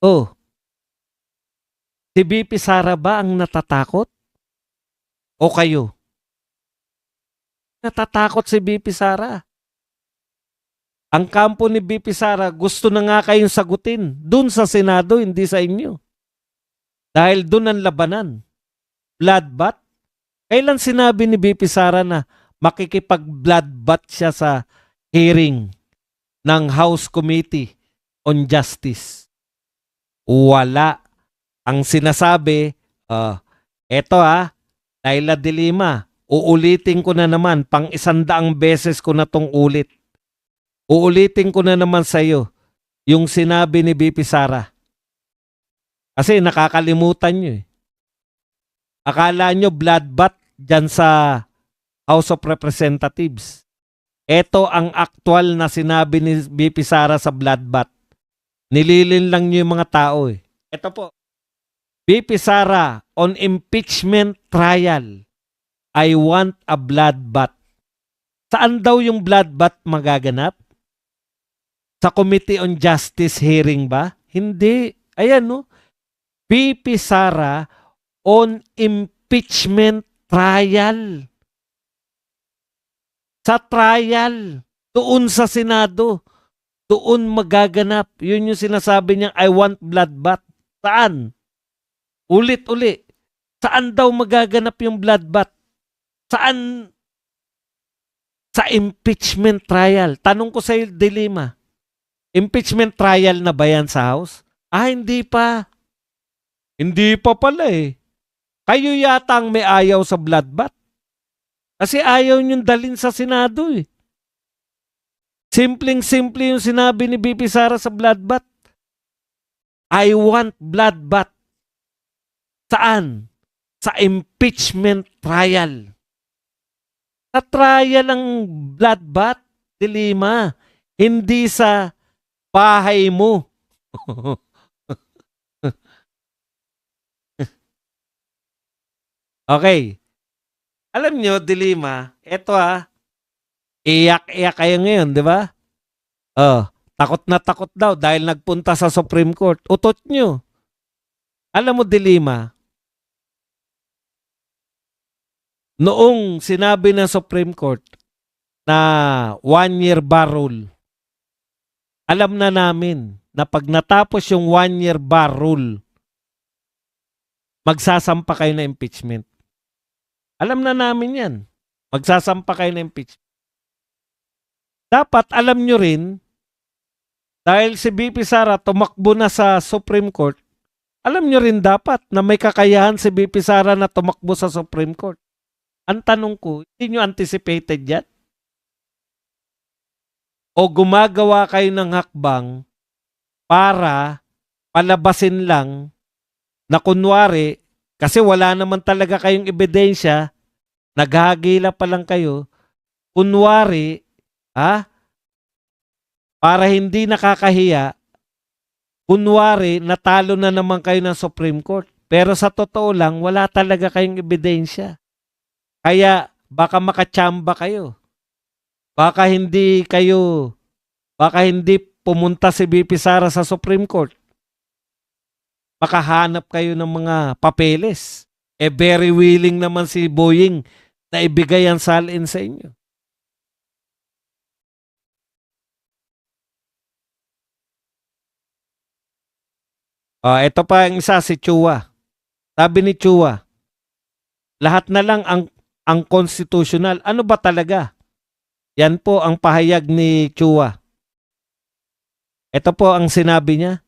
Oh, si VP Sara ba ang natatakot? O kayo? Natatakot si VP Sara. Ang kampo ni VP Sara, gusto na nga kayong sagutin. Dun sa Senado, hindi sa inyo. Dahil dun ang labanan. Bloodbath. Kailan sinabi ni VP Sara na makikipag-bloodbath siya sa hearing ng House Committee on Justice? Wala. Ang sinasabi, eto Laila de Lima, uulitin ko na naman, pang 100 beses ko na tong ulit. Uulitin ko na naman sa iyo yung sinabi ni VP Sara. Kasi nakakalimutan nyo eh. Akala nyo bloodbath dyan sa House of Representatives. Ito ang aktual na sinabi ni VP Sara sa bloodbath. Nililin lang nyo yung mga tao eh. Ito po. VP Sara on impeachment trial. I want a bloodbath. Saan daw yung bloodbath magaganap? Sa Committee on Justice hearing ba? Hindi. Ayan no. VP Sara on impeachment trial. Sa trial. Doon sa Senado. Doon magaganap. Yun yung sinasabi niya, I want bloodbath. Saan? Ulit-uli. Saan daw magaganap yung bloodbath? Saan? Sa impeachment trial. Tanong ko sa De Lima. Impeachment trial na ba yan sa House? Hindi pa. Hindi pa pala eh. Kayo yata ang may ayaw sa bloodbath. Kasi ayaw niyong dalhin sa Senado eh. Simpleng-simple yung sinabi ni VP Sara sa bloodbath. I want bloodbath. Saan? Sa impeachment trial. Sa trial ang bloodbath, De Lima. Hindi sa bahay mo. Okay. Alam nyo, De Lima, eto iyak-iyak kayo ngayon, di ba? Takot na takot daw dahil nagpunta sa Supreme Court. Utot nyo. Alam mo, De Lima, noong sinabi ng Supreme Court na 1-year bar rule, alam na namin na pag natapos yung 1-year bar rule, magsasampa kayo na impeachment. Alam na namin yan. Magsasampa kayo na impeachment. Dapat alam nyo rin, dahil si VP Sara tumakbo na sa Supreme Court, alam nyo rin dapat na may kakayahan si VP Sara na tumakbo sa Supreme Court. Ang tanong ko, hindi nyo anticipated yan? O gumagawa kayo ng hakbang para palabasin lang na kunwari, kasi wala naman talaga kayong ebidensya, naghahagila pa lang kayo, kunwari, para hindi nakakahiya, kunwari, natalo na naman kayo ng Supreme Court. Pero sa totoo lang, wala talaga kayong ebidensya. Kaya baka makatsamba kayo. Baka hindi pumunta si VP Sara sa Supreme Court. Makahanap kayo ng mga papeles. Very willing naman si Boying na ibigay ang salin sa inyo. Ito pa ang isa, si Chua. Sabi ni Chua, lahat na lang ang constitutional. Ano ba talaga? Yan po ang pahayag ni Chua. Ito po ang sinabi niya.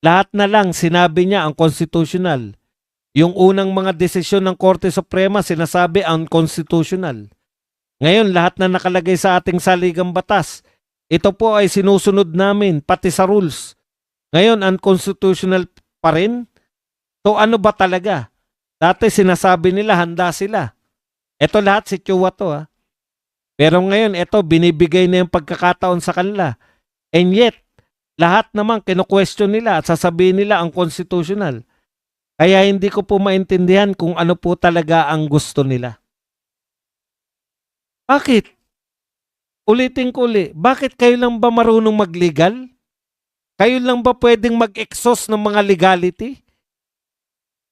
Lahat na lang sinabi niya ang constitutional. Yung unang mga desisyon ng Korte Suprema sinasabi ang constitutional. Ngayon lahat na nakalagay sa ating saligang batas, ito po ay sinusunod namin pati sa rules. Ngayon unconstitutional pa rin? So ano ba talaga? Dati sinasabi nila handa sila. Ito lahat si Chua to Pero ngayon ito binibigay na yung pagkakataon sa kanila. And yet, lahat naman kino-question nila at sasabihin nila ang constitutional. Kaya hindi ko po maintindihan kung ano po talaga ang gusto nila. Bakit? Ulitin ko ulit. Bakit kayo lang ba marunong mag-legal? Kayo lang ba pwedeng mag-exhaust ng mga legality?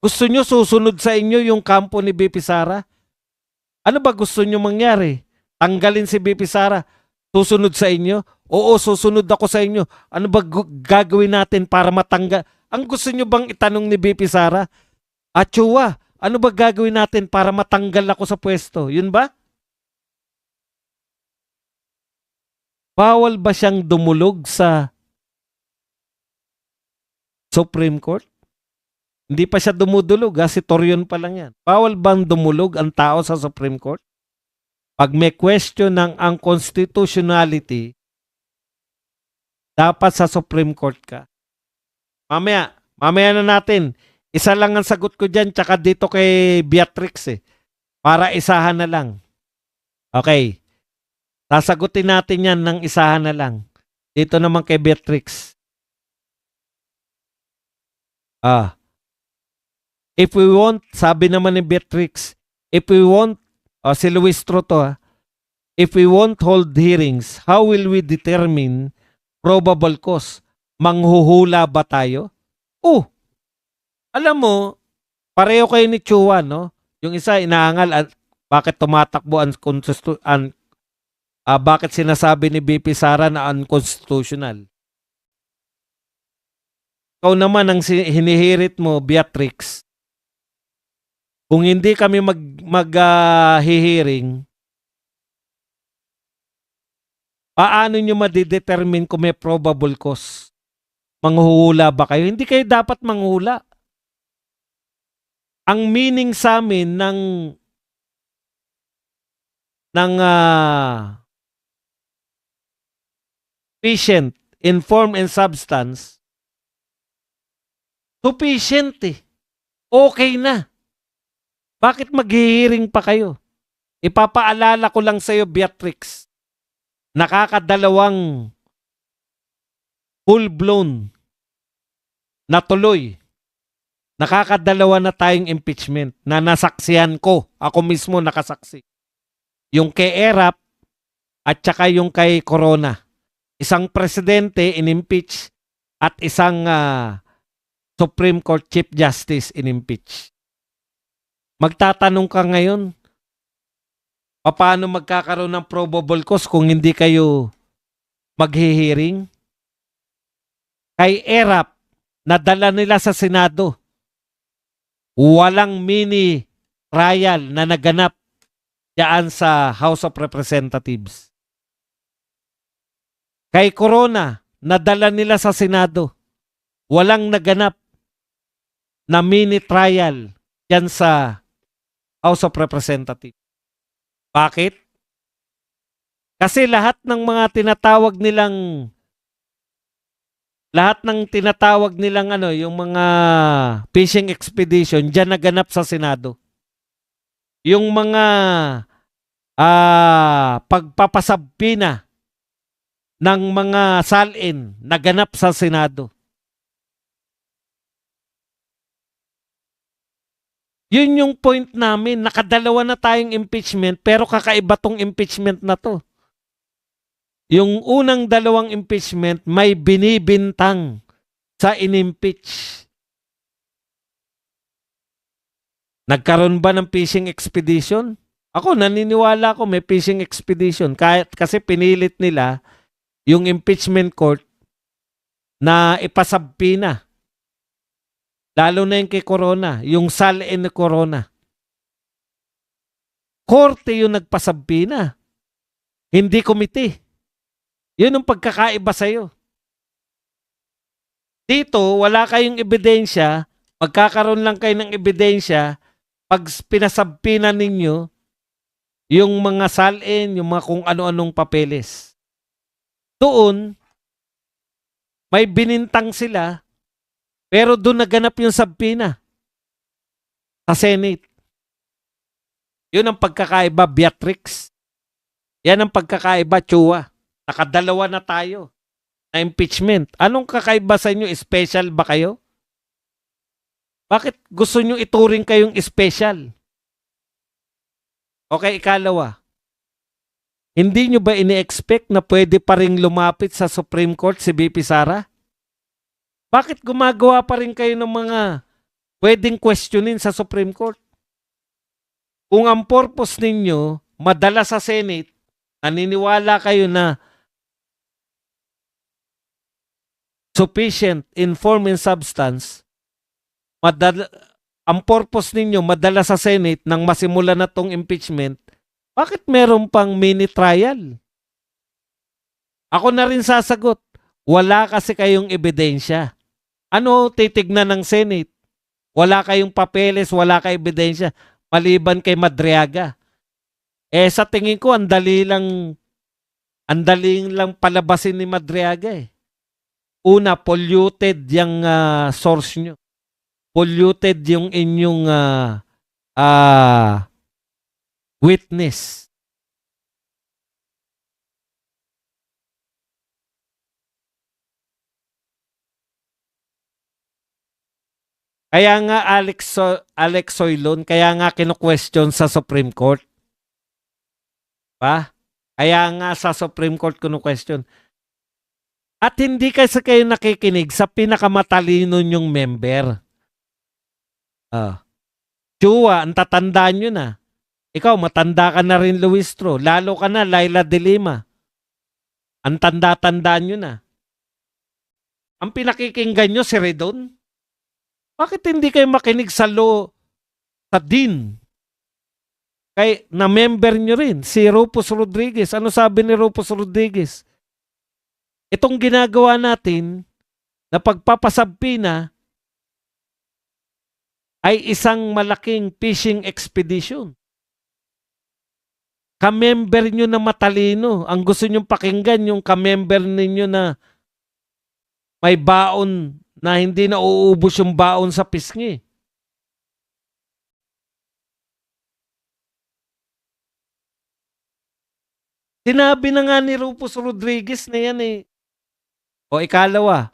Gusto nyo susunod sa inyo yung kampo ni BP Sara? Ano ba gusto nyo mangyari? Tanggalin si BP Sara? Susunod sa inyo? Oo, susunod ako sa inyo. Ano ba gagawin natin para matanggal? Ang gusto nyo bang itanong ni BP Sara? Chua, ano ba gagawin natin para matanggal ako sa pwesto? Yun ba? Bawal ba siyang dumulog sa Supreme Court? Hindi pa siya dumudulog, si Torion pa lang yan. Bawal bang dumulog ang tao sa Supreme Court? Pag may question ng unconstitutionality, dapat sa Supreme Court ka. Mamaya na natin. Isa lang ang sagot ko dyan, tsaka dito kay Beatrix para isahan na lang. Okay. Sasagutin natin yan ng isahan na lang. Dito naman kay Beatrix. If we want, sabi naman ni Beatrix, if we want, si Luistro to, if we won't hold hearings, how will we determine probable cause? Manghuhula ba tayo? Alam mo, pareho kayo ni Chua, no? Yung isa inaangal at bakit tumatakbo bakit sinasabi ni BP Sara na unconstitutional? Ikaw naman ang hinihirit mo, Beatrix. Kung hindi kami mag-hearing, paano nyo madidetermine kung may probable cause? Manghuhula ba kayo? Hindi kayo dapat manghula. Ang meaning sa amin ng patient, in form and substance, sufficient Okay na. Bakit maghihiring pa kayo? Ipapaalala ko lang sa iyo, Beatrix. Nakakadalawang full-blown na tuloy. Nakakadalawa na tayong impeachment na nasaksihan ko. Ako mismo nakasaksi. Yung kay Erap at saka yung kay Corona. Isang presidente in-impeach at isang Supreme Court Chief Justice in-impeach. Magtatanong ka ngayon, paano magkakaroon ng probable cause kung hindi kayo maghihiring? Kay Erap, nadala nila sa Senado. Walang mini trial na naganap diyan sa House of Representatives. Kay Corona, nadala nila sa Senado. Walang naganap na mini trial diyan sa House of Representatives. Bakit? Kasi lahat ng tinatawag nilang yung mga fishing expedition diyan naganap sa Senado. Yung mga pagpapasabpina ng mga salin naganap sa Senado. Yun yung point namin. Nakadalawa na tayong impeachment pero kakaiba tong impeachment na to. Yung unang dalawang impeachment may binibintang sa inimpeach. Nagkaroon ba ng fishing expedition? Ako naniniwala ko may fishing expedition kasi pinilit nila yung impeachment court na ipasabpina. Lalo na yung kay Corona, yung salin ni Corona. Korte yung nagpasabpina. Hindi komite. Yun ang pagkakaiba sa'yo. Dito, wala kayong ebidensya. Magkakaroon lang kayo ng ebidensya pag pinasabpina ninyo yung mga salin, yung mga kung ano-anong papeles. Doon, may binintang sila. Pero doon naganap yung sabpina sa Senate. Yun ang pagkakaiba, Beatrix. Yan ang pagkakaiba, Chua. Nakadalawa na tayo na impeachment. Anong kakaiba sa inyo? Special ba kayo? Bakit gusto nyo ituring kayong special? Okay, ikalawa. Hindi nyo ba ini-expect na pwede pa ring lumapit sa Supreme Court si BP Sara? Bakit gumagawa pa rin kayo ng mga pwedeng questionin sa Supreme Court? Kung ang purpose ninyo, madala sa Senate, naniniwala kayo na sufficient in form and substance, ang purpose ninyo, madala sa Senate nang masimula na tong impeachment, bakit meron pang mini trial? Ako na rin sasagot, wala kasi kayong ebidensya. Ano titignan ng Senate? Wala kayong papeles, wala kayong ebidensya, maliban kay Madriaga. Sa tingin ko, ang daling lang palabasin ni Madriaga eh. Una, polluted yung source nyo. Polluted yung inyong witness. Kaya nga Alex Soilon, kaya nga kino-question sa Supreme Court. Pa? Kaya nga sa Supreme Court kino-question. At hindi kasi kayo nakikinig sa pinakamatalino nyong member. Chua, ang tatandaan nyo na. Ikaw, matanda ka na rin, Luistro. Lalo ka na, Laila de Lima. Ang tanda-tandaan nyo na. Ang pinakikinggan nyo, si Redon. Bakit hindi kayo makinig sa law, sa Dean? Na member nyo rin, si Rufus Rodriguez. Ano sabi ni Rufus Rodriguez? Itong ginagawa natin na pagpapasabpina ay isang malaking fishing expedition. Kamember nyo na matalino. Ang gusto nyong pakinggan yung kamember ninyo na may baon na hindi na uubos yung baon sa pisngi. Sinabi na nga ni Rufus Rodriguez na yan eh. O ikalawa,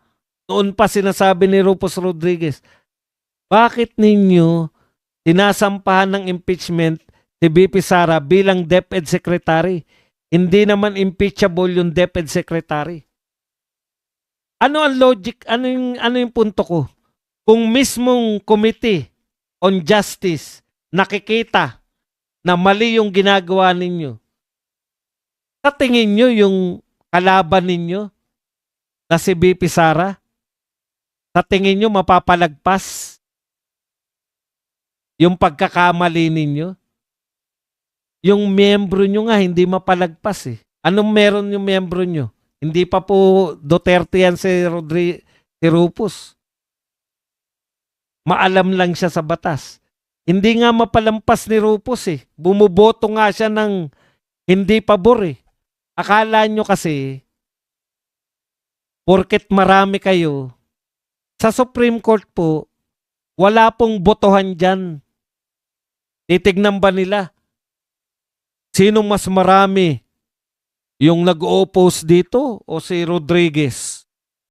noon pa sinasabi ni Rufus Rodriguez, bakit ninyo sinasampahan ng impeachment si BP Sara bilang DepEd Secretary? Hindi naman impeachable yung DepEd Secretary. Ano ang logic? Ano yung punto ko? Kung mismong Committee on Justice nakikita na mali yung ginagawa ninyo, sa tingin nyo yung kalaban ninyo na si BP Sara, sa tingin nyo mapapalagpas yung pagkakamali ninyo? Yung membro nyo nga hindi mapalagpas eh. Anong meron yung membro nyo? Hindi pa po Duterte yan si Rufus. Maalam lang siya sa batas. Hindi nga mapalampas ni Rufus eh. Bumuboto nga siya ng hindi pabor eh. Akala nyo kasi, porket marami kayo, sa Supreme Court po, wala pong botohan dyan. Titignan ba nila? Sino mas marami? Yung nag-oppose dito o si Rodriguez?